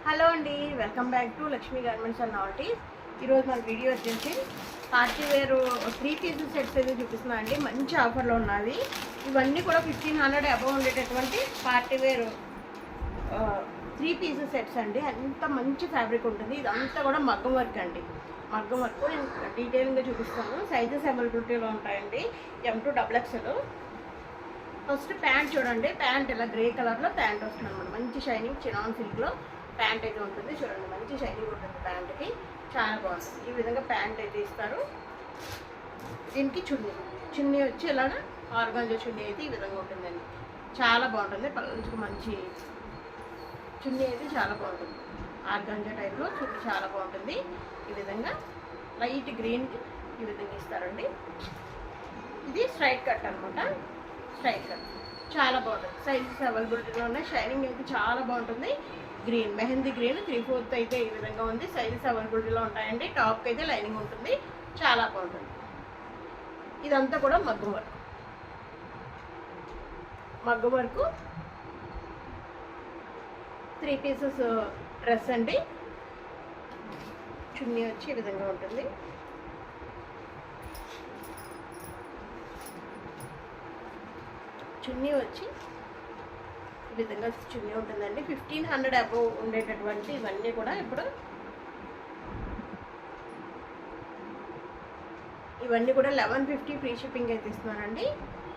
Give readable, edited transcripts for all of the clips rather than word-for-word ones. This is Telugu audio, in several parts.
హలో అండి, welcome back to Lakshmi garments and novelties. ఈరోజు మన వీడియో వచ్చేసి పార్టీ వేర్ 3 పీసెస్ సెట్స్ అయితే చూపిస్తున్నా అండి. మంచి ఆఫర్లో ఉన్నది. ఇవన్నీ కూడా 1500 అబవ్ ఉండేటటువంటి పార్టీ వేర్ 3 పీసెస్ సెట్స్ అండి. అంత మంచి ఫ్యాబ్రిక్ ఉంటుంది. ఇదంతా కూడా మగ్గం వర్క్ అండి. మగ్గం వర్క్ నేను డీటెయిల్గా చూపిస్తాను. సైజెస్ అవైలబిలిటీలో ఉంటాయండి. M2XXL. ఫస్ట్ ప్యాంట్ చూడండి. ప్యాంట్ ఇలా గ్రే కలర్లో ప్యాంట్ వస్తుంది అనమాట. మంచి షైనింగ్ చినాన్ సిల్క్లో ప్యాంట్ అయితే ఉంటుంది. చూడండి, మంచి షైనింగ్ ఉంటుంది ప్యాంట్కి. చాలా బాగుంటుంది. ఈ విధంగా ప్యాంట్ అయితే ఇస్తారు. దీనికి చున్నీ వచ్చి ఇలాగ ఆర్గాంజా చున్నీ అయితే ఈ విధంగా ఉంటుందండి. చాలా బాగుంటుంది. పళ్ళకి మంచి చున్నీ అయితే చాలా బాగుంటుంది. ఆర్గాంజా టైప్లో చున్నీ చాలా బాగుంటుంది. ఈ విధంగా లైట్ గ్రీన్ ఈ విధంగా ఇస్తారండి. ఇది స్ట్రైట్ కట్ అనమాట. స్ట్రైట్ కట్ చాలా బాగుంటుంది. సైజెస్ అవైలబిలిటీలో ఉన్నాయి. షైనింగ్ అయితే చాలా బాగుంటుంది. గ్రీన్, మెహందీ గ్రీన్ 3/4 అయితే ఈ విధంగా ఉంది. సైజెస్ అవైలబిలిటీలో ఉంటాయండి. టాప్కి అయితే లైనింగ్ ఉంటుంది. చాలా బాగుంటుంది. ఇదంతా కూడా మగ్గం వర్క్. మగ్గం వర్క్ 3 పీసెస్ డ్రెస్ అండి. చున్నీ వచ్చి ఈ విధంగా ఉంటుంది. చున్నీ వచ్చి ఈ విధంగా చున్నీ ఉంటుందండి. 1500 అబవ్ ఉండేటటువంటి ఇవన్నీ కూడా ఇవన్నీ కూడా 1150 ఫ్రీ షిప్పింగ్ అయితే ఇస్తున్నానండి.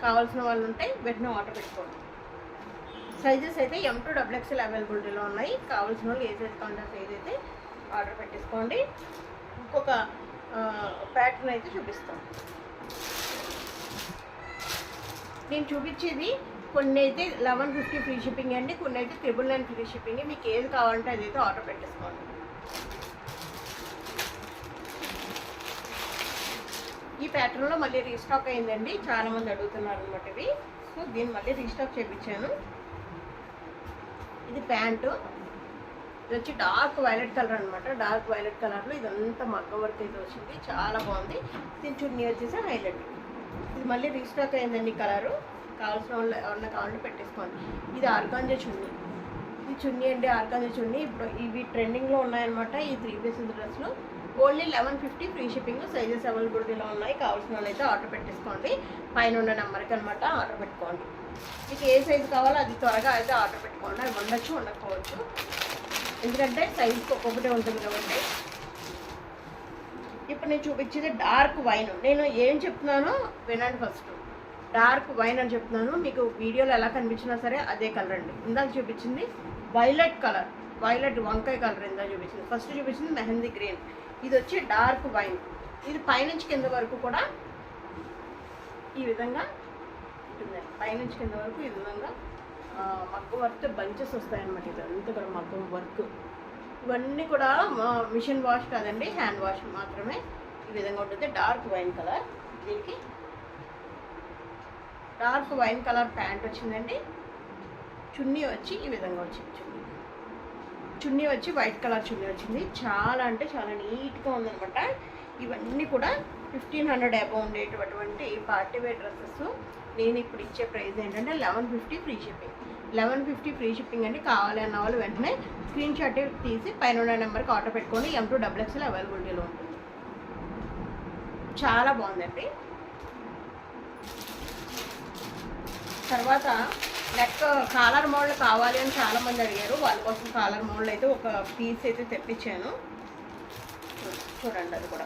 కావాల్సిన వాళ్ళు ఉంటే వెంటనే ఆర్డర్ పెట్టుకోండి. సైజెస్ అయితే M2XXL అవైలబిలిటీలో ఉన్నాయి. కావాల్సిన వాళ్ళు ఏ సైజ్ కావాలంటే సైజ్ అయితే ఆర్డర్ పెట్టేసుకోండి. ఇంకొక ప్యాటర్న్ అయితే చూపిస్తాం. నేను చూపించేది కొన్ని అయితే 1150 ఫ్రీ షిప్పింగ్ అండి. కొన్ని అయితే 999 ఫ్రీ షిప్పింగ్. మీకు ఏది కావాలంటే అదైతే ఆర్డర్ పెట్టేసుకోండి. ఈ ప్యాటర్న్లో మళ్ళీ రీస్టాక్ అయిందండి. చాలామంది అడుగుతున్నారు అనమాట ఇవి. సో దీన్ని మళ్ళీ రీస్టాక్ చేయించాను. ఇది ప్యాంటు. ఇది వచ్చి డార్క్ వైలెట్ కలర్ అనమాట. డార్క్ వైలెట్ కలర్లో ఇదంతా మగ్గం వర్క్ అయితే వచ్చింది. చాలా బాగుంది. దీని చున్నీ వచ్చేసి హైలైట్. ఇది మళ్ళీ రీస్టాక్ అయిందండి కలరు. కావాల్సిన వాళ్ళు ఎవరన్నా కావాలంటే పెట్టేసుకోండి. ఇది ఆర్గాంజా చున్నీ. ఇది చున్నీ అండి, ఆర్గాంజా చున్నీ. ఇప్పుడు ఇవి ట్రెండింగ్లో ఉన్నాయన్నమాట. ఈ 3 పీసెస్ డ్రెస్లు ఓన్లీ 1150 ఫ్రీ షిప్పింగ్. సైజెస్ అవైలబిలిటీలో ఉన్నాయి. కావాల్సిన వాళ్ళు అయితే ఆర్డర్ పెట్టేసుకోండి. పైన ఉన్న నెంబర్కి అనమాట ఆర్డర్ పెట్టుకోండి. మీకు ఏ సైజు కావాలో అది త్వరగా అయితే ఆర్డర్ పెట్టుకోండి. అది ఉండొచ్చు ఉండకపోవచ్చు, ఎందుకంటే సైజుకి ఒక్కొక్కటే ఉంటుంది కాబట్టి. ఇప్పుడు నేను చూపించేది డార్క్ వైన్. నేను ఏం చెప్తున్నానో వినండి. ఫస్ట్ డార్క్ వైన్ అని చెప్తున్నాను. మీకు వీడియోలో ఎలా కనిపించినా సరే అదే కలర్ అండి. ఇందాక చూపించింది వైలెట్ కలర్, వైలెట్ వంకాయ కలర్ ఇందాక చూపించింది. ఫస్ట్ చూపించింది మెహందీ గ్రీన్. ఇది వచ్చి డార్క్ వైన్. ఇది పైనుంచి కింద వరకు కూడా ఈ విధంగా ఉంటుందండి. పైనుంచి కింద వరకు ఈ విధంగా మగ్గం వర్క్ బంచెస్ వస్తాయన్నమాట. ఇదంతా కూడా మగ్గం వర్క్. ఇవన్నీ కూడా మిషన్ వాష్ కాదండి, హ్యాండ్ వాష్ మాత్రమే. ఈ విధంగా ఉంటుంది. Dark wine colour. దీనికి డార్క్ వైన్ కలర్ ప్యాంట్ వచ్చిందండి. చున్నీ వచ్చి ఈ విధంగా వచ్చింది. చున్నీ వచ్చి వైట్ కలర్ చున్నీ వచ్చింది. చాలా అంటే చాలా నీట్గా ఉందనమాట. ఇవన్నీ కూడా 1500 అబవ్ ఉండేటటువంటి పార్టీ వేర్ డ్రెస్సెస్. నేను ఇప్పుడు ఇచ్చే ప్రైస్ ఏంటంటే 1150 ఫ్రీ షిప్పింగ్. 1150 ఫ్రీ షిప్పింగ్ అండి. కావాలి అన్న వాళ్ళు వెంటనే స్క్రీన్ షాట్ తీసి పైన ఉన్న నెంబర్కి ఆర్డర్ పెట్టుకోండి. M2XXL అవైలబిలిటీలో ఉంటుంది. చాలా బాగుందండి. తర్వాత నెక్ కాలర్ మోడల్ కావాలి అని చాలామంది అడిగారు. వాళ్ళ కోసం కాలర్ మోడల్ అయితే ఒక పీస్ అయితే తెప్పించాను. చూడండి, అది కూడా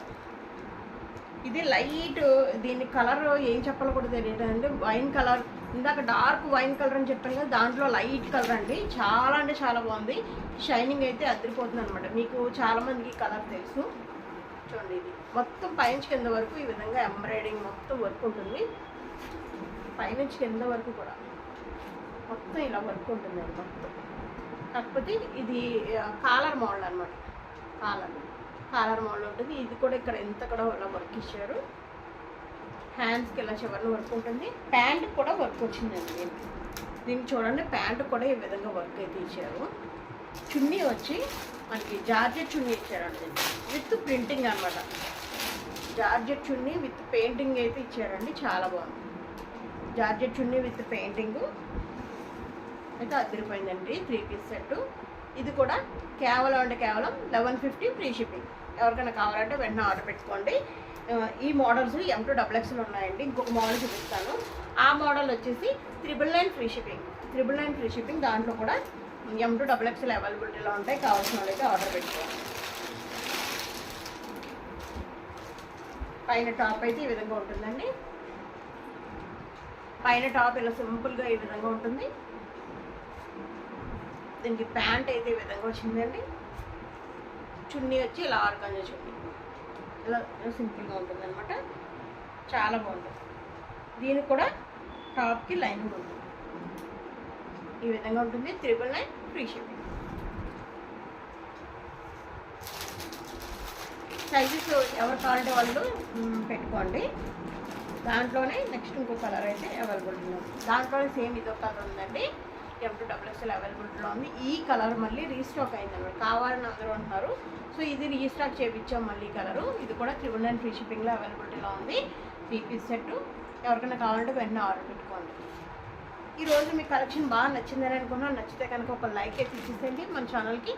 ఇది లైట్. దీని కలర్ ఏం చెప్పాలో కూడా తెలియదు అండి. Wine colour. ఇందాక డార్క్ వైన్ కలర్ అని చెప్పాను కదా, దాంట్లో లైట్ కలర్ అండి. చాలా అంటే చాలా బాగుంది. షైనింగ్ అయితే అదిరిపోతుంది అనమాట. మీకు చాలామందికి కలర్ తెలుసు. చూడండి, ఇది మొత్తం పైనుంచి కింద వరకు ఈ విధంగా ఎంబ్రాయిడింగ్ మొత్తం వర్క్ ఉంటుంది. పైనుంచి కింద వరకు కూడా మొత్తం ఇలా వర్క్ ఉంటుందండి మొత్తం. కాకపోతే ఇది కాలర్ మోడల్ అనమాట. కాలర్ మోడల్ ఉంటుంది. ఇది కూడా ఇక్కడ ఎంత కూడా ఇలా వర్క్ ఇచ్చారు. హ్యాండ్స్కి ఇలా చివరిలో వర్క్ ఉంటుంది. ప్యాంట్ కూడా వర్క్ వచ్చిందండి. దీనికి చూడండి, ప్యాంట్ కూడా ఈ విధంగా వర్క్ అయితే ఇచ్చారు. చున్నీ వచ్చి మనకి జార్జెట్ చున్నీ ఇచ్చారండి, విత్ ప్రింటింగ్ అనమాట. జార్జెట్ చున్నీ విత్ పెయింటింగ్ అయితే ఇచ్చారండి. చాలా బాగుంది. Georgette chunni with painting. అయితే అదిరిపోయిందండి 3 పీస్ సెట్. ఇది కూడా కేవలం 1150 ఫ్రీ షిప్పింగ్. ఎవరికైనా కావాలంటే వెంటనే ఆర్డర్ పెట్టుకోండి. ఈ మోడల్స్ M2XXL ఉన్నాయండి. ఇంకొక మోడల్ చూపిస్తాను. ఆ మోడల్ వచ్చేసి 999 ఫ్రీ షిప్పింగ్. 999 free shipping. దాంట్లో కూడా M2XXL అవైలబిలిటీలో ఉంటాయి. కావాల్సిన వాళ్ళైతే ఆర్డర్ పెట్టుకోండి. పైన టాప్ అయితే ఈ విధంగా ఉంటుందండి. పైన టాప్ ఇలా సింపుల్గా ఈ విధంగా ఉంటుంది. దీనికి ప్యాంట్ అయితే ఈ విధంగా వచ్చిందండి. చున్నీ వచ్చి ఇలా ఆర్గాంజా చున్నీ ఇలా సింపుల్గా ఉంటుంది అనమాట. చాలా బాగుంటుంది. దీనికి కూడా టాప్కి లైనింగ్ ఉంటుంది. ఈ విధంగా ఉంటుంది. 999 ఫ్రీ షిప్పింగ్. సైజెస్ ఎవరు కావాలంటే వాళ్ళు పెట్టుకోండి. దాంట్లోనే నెక్స్ట్ ఇంకో కలర్ అయితే అవైలబిలిటీలో ఉంది. దాంట్లోనే సేమ్ ఇదొక కలర్ ఉందండి. M2XXL అవైలబిలిటీలో ఉంది. ఈ కలర్ మళ్ళీ రీస్టాక్ అయిందన్నమాట. కావాలని అందరూ అంటున్నారు. సో ఇది రీస్టాక్ చేయించాం మళ్ళీ కలరు. ఇది కూడా 999 ఫ్రీ షిప్పింగ్లో అవైలబిలిటీలో ఉంది. 3 పీస్ సెట్. ఎవరికైనా కావాలంటే వెంటనే ఆర్డర్ పెట్టుకోండి. ఈరోజు మీ కలెక్షన్ బాగా నచ్చిందని అనుకున్నాను. నచ్చితే కనుక ఒక లైక్ అయితే ఇచ్చేసేయండి మన ఛానల్కి.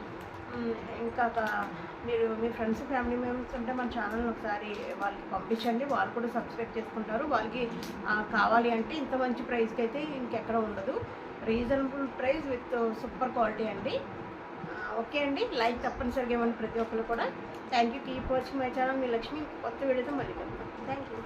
ఇంకా మీరు మీ ఫ్రెండ్స్ ఫ్యామిలీ మెంబర్స్ ఉంటే మన ఛానల్ని ఒకసారి వాళ్ళకి పంపించండి. వాళ్ళు కూడా సబ్స్క్రైబ్ చేసుకుంటారు. వాళ్ళకి కావాలి అంటే ఇంత మంచి ప్రైస్కి అయితే ఇంకెక్కడ ఉండదు. Reasonable price with super quality అండి. ఓకే అండి. లైక్ తప్పనిసరిగా ఇవ్వండి ప్రతి ఒక్కరు కూడా. Thank you. Keep watching my channel. మీ లక్ష్మి. కొత్త వీడియోతో మళ్ళీ కలుద్దాం. Thank you.